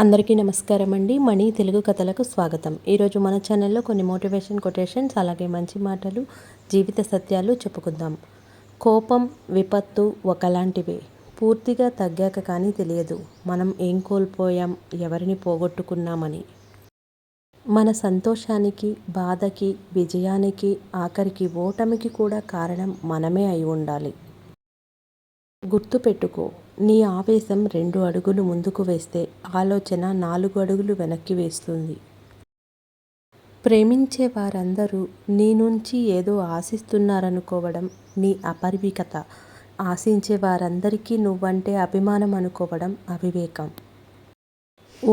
అందరికీ నమస్కారం అండి. మణి తెలుగు కథలకు స్వాగతం. ఈరోజు మన ఛానల్లో కొన్ని మోటివేషన్ కొటేషన్స్, అలాగే మంచి మాటలు, జీవిత సత్యాలు చెప్పుకుందాం. కోపం, విపత్తు ఒకలాంటివే. పూర్తిగా తగ్గాక కానీ తెలియదు మనం ఏం కోల్పోయాం, ఎవరిని పోగొట్టుకున్నామని. మన సంతోషానికి, బాధకి, విజయానికి, ఆఖరికి ఓటమికి కూడా కారణం మనమే అయి ఉండాలి. గుర్తుపెట్టుకో, నీ ఆవేశం 2 అడుగులు ముందుకు వేస్తే ఆలోచన 4 అడుగులు వెనక్కి వేస్తుంది. ప్రేమించే వారందరూ నీ నుంచి ఏదో ఆశిస్తున్నారనుకోవడం నీ అపరిమికత. ఆశించే వారందరికీ నువ్వంటే అభిమానం అనుకోవడం అవివేకం.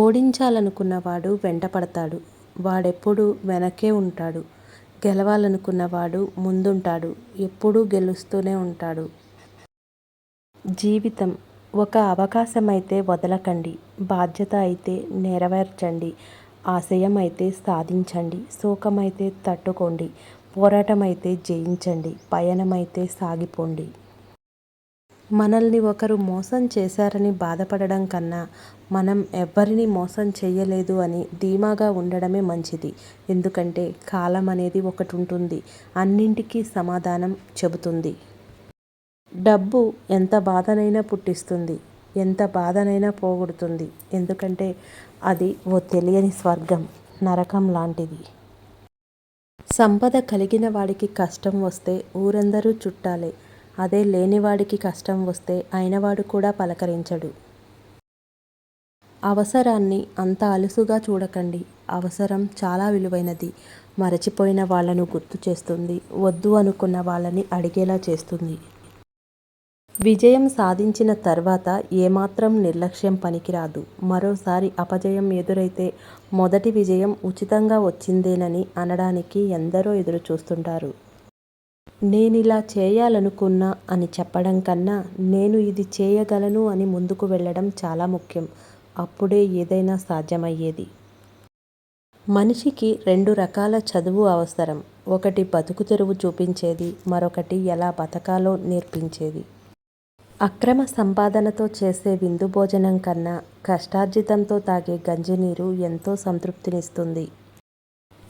ఓడించాలనుకున్నవాడు వెంటపడతాడు, వాడెప్పుడూ వెనకే ఉంటాడు. గెలవాలనుకున్నవాడు ముందుంటాడు, ఎప్పుడూ గెలుస్తూనే ఉంటాడు. జీవితం ఒక అవకాశమైతే వదలకండి, బాధ్యత అయితే నెరవేర్చండి, ఆశయం అయితే సాధించండి, శోకమైతే తట్టుకోండి, పోరాటమైతే జయించండి, పయనమైతే సాగిపోండి. మనల్ని ఒకరు మోసం చేశారని బాధపడడం కన్నా మనం ఎవ్వరిని మోసం చేయలేదు అని ధీమాగా ఉండడమే మంచిది. ఎందుకంటే కాలం అనేది ఒకటి ఉంటుంది, అన్నింటికీ సమాధానం చెబుతుంది. డబ్బు ఎంత బాధనైనా పుట్టిస్తుంది, ఎంత బాధనైనా పోగొడుతుంది. ఎందుకంటే అది ఓ తెలియని స్వర్గం, నరకం లాంటిది. సంపద కలిగిన వాడికి కష్టం వస్తే ఊరందరూ చుట్టాలే, అదే లేనివాడికి కష్టం వస్తే అయినవాడు కూడా పలకరించడు. అవసరాన్ని అంత అలుసుగా చూడకండి. అవసరం చాలా విలువైనది. మరచిపోయిన వాళ్ళను గుర్తు చేస్తుంది, వద్దు అనుకున్న వాళ్ళని అడిగేలా చేస్తుంది. విజయం సాధించిన తర్వాత ఏమాత్రం నిర్లక్ష్యం పనికిరాదు. మరోసారి అపజయం ఎదురైతే మొదటి విజయం ఉచితంగా వచ్చిందేనని అనడానికి ఎందరో ఎదురు చూస్తుంటారు. నేనిలా చేయాలనుకున్నా అని చెప్పడం కన్నా నేను ఇది చేయగలను అని ముందుకు వెళ్ళడం చాలా ముఖ్యం. అప్పుడే ఏదైనా సాధ్యమయ్యేది. మనిషికి 2 రకాల చదువు అవసరం. ఒకటి బతుకు తెరువు చూపించేది, మరొకటి ఎలా బతకాలో నేర్పించేది. అక్రమ సంపాదనతో చేసే విందు భోజనం కన్నా కష్టార్జితంతో తాగే గంజినీరు ఎంతో సంతృప్తినిస్తుంది.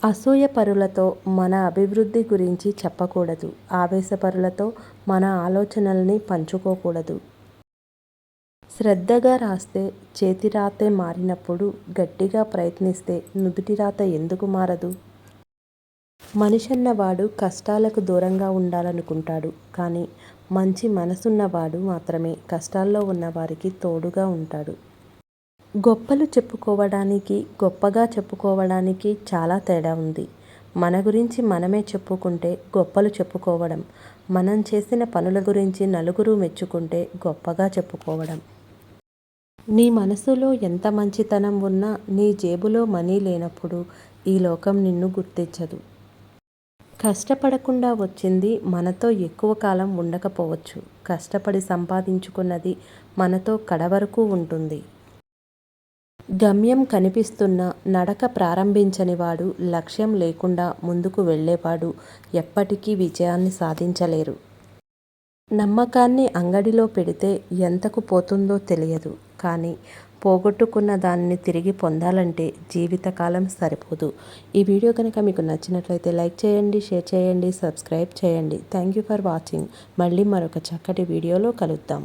అసూయపరులతో మన అభివృద్ధి గురించి చెప్పకూడదు, ఆవేశపరులతో మన ఆలోచనల్ని పంచుకోకూడదు. శ్రద్ధగా రాస్తే చేతిరాతే మారినప్పుడు గట్టిగా ప్రయత్నిస్తే నుదుటిరాత ఎందుకు మారదు? మనిషన్నవాడు కష్టాలకు దూరంగా ఉండాలనుకుంటాడు, కానీ మంచి మనసున్నవాడు మాత్రమే కష్టాల్లో ఉన్నవారికి తోడుగా ఉంటాడు. గొప్పలు చెప్పుకోవడానికి, గొప్పగా చెప్పుకోవడానికి చాలా తేడా ఉంది. మన గురించి మనమే చెప్పుకుంటే గొప్పలు చెప్పుకోవడం, మనం చేసిన పనుల గురించి నలుగురు మెచ్చుకుంటే గొప్పగా చెప్పుకోవడం. నీ మనసులో ఎంత మంచితనం ఉన్నా నీ జేబులో మనీ లేనప్పుడు ఈ లోకం నిన్ను గుర్తించదు. కష్టపడకుండా వచ్చింది మనతో ఎక్కువ కాలం ఉండకపోవచ్చు, కష్టపడి సంపాదించుకున్నది మనతో కడవరకు ఉంటుంది. గమ్యం కనిపిస్తున్న నడక ప్రారంభించని వాడు, లక్ష్యం లేకుండా ముందుకు వెళ్ళేవాడు ఎప్పటికీ విజయాన్ని సాధించలేరు. నమ్మకాన్ని అంగడిలో పెడితే ఎంతకు పోతుందో తెలియదు, కానీ పోగొట్టుకున్న దానిని తిరిగి పొందాలంటే జీవితకాలం సరిపోదు. ఈ వీడియో కనుక మీకు నచ్చినట్లయితే లైక్ చేయండి, షేర్ చేయండి, సబ్స్క్రైబ్ చేయండి. Thank you for watching. మళ్ళీ మరొక చక్కటి వీడియోలో కలుద్దాం.